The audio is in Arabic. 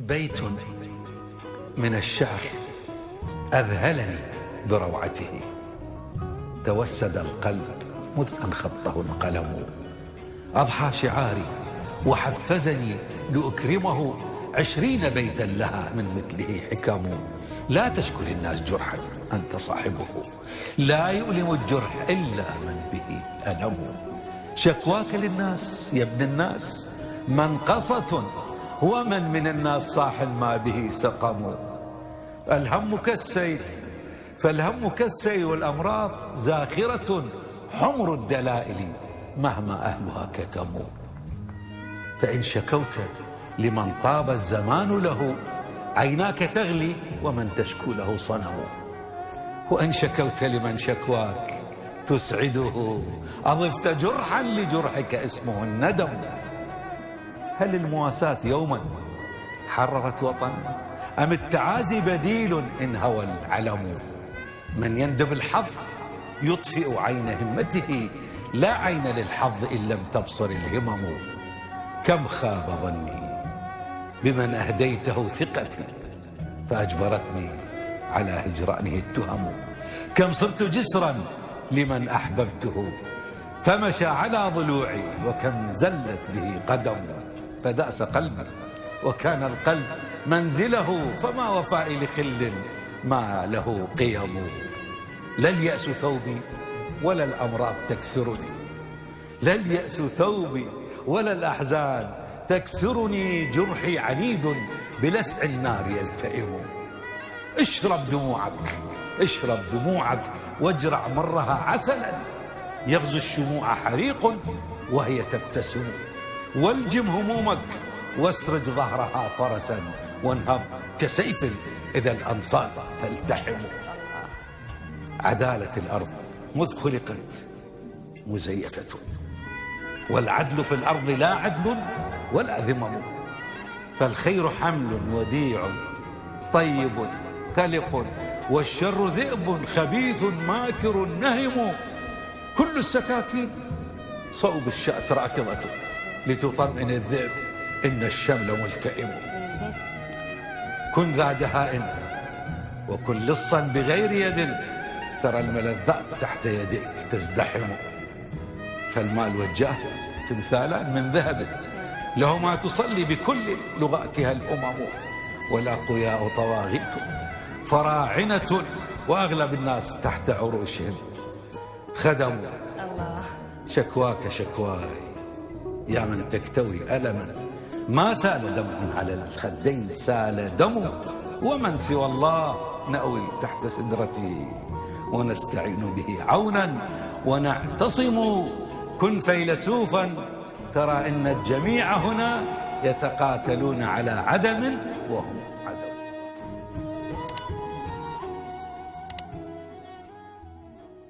بيت من الشعر أذهلني بروعته، توسد القلب مذ أن خطه القلم، أضحى شعاري وحفزني لأكرمه 20 بيتا لها من مثله حكم. لا تشكل الناس جرحا أنت صاحبه، لا يؤلم الجرح إلا من به ألم. شكواك للناس يا ابن الناس منقصة، ومن من الناس صاح ما به سقم. الهم كالسيل فالهم كالسيل، والأمراض زاخرة حمر الدلائل مهما أهلها كتموا. فإن شكوت لمن طاب الزمان له، عيناك تغلي ومن تشكو له صنم. وإن شكوت لمن شكواك تسعده، أضفت جرحا لجرحك اسمه الندم. هل المواساة يوما حررت وطن، أم التعازي بديل إن هوى العلم؟ من يندب الحظ يطفئ عين همته، لا عين للحظ إن لم تبصر الهمم. كم خاب ظني بمن أهديته ثقتي، فأجبرتني على هجرانه التهم. كم صرت جسرا لمن أحببته، فمشى على ضلوعي، وكم زلت به قدم. فدأس قلبي وكان القلب منزله، فما وفائي لخل ما له قيم. لا اليأس ثوبي ولا الأمراض تكسرني، لا اليأس ثوبي ولا الأحزان تكسرني. جرحي عنيد بلسع النار يلتئم. اشرب دموعك اشرب دموعك واجرع مرها عسلا، يغزو الشموع حريق وهي تبتسم. والجم همومك واسرج ظهرها فرسا، وانهض كسيف إذا الأنصار تلتحم. عدالة الأرض مذ خلقت مزيفة، والعدل في الأرض لا عدل ولا ذمم. فالخير حمل وديع طيب تلق، والشر ذئب خبيث ماكر نهم. كل السكاكين صوب الشأت راكضة، لتطمئن الذئب إن الشمل ملتئم. كن ذا دهاء وكن لصا بغير يد، ترى الملذات تحت يديك تزدحم. فالمال والجاه تمثالان من ذهب، لهما تصلي بكل لغاتها الأمم. والأقوياء طواغيت فراعنة، وأغلب الناس تحت عروشهم خدم. شكواك شكواي يا من تكتوي ألما، ما سال دمع على الخدين سال دم. ومن سوى الله نأوي تحت سدرته، ونستعين به عونا ونعتصم. كن فيلسوفا ترى إن الجميع هنا يتقاتلون على عدم وهم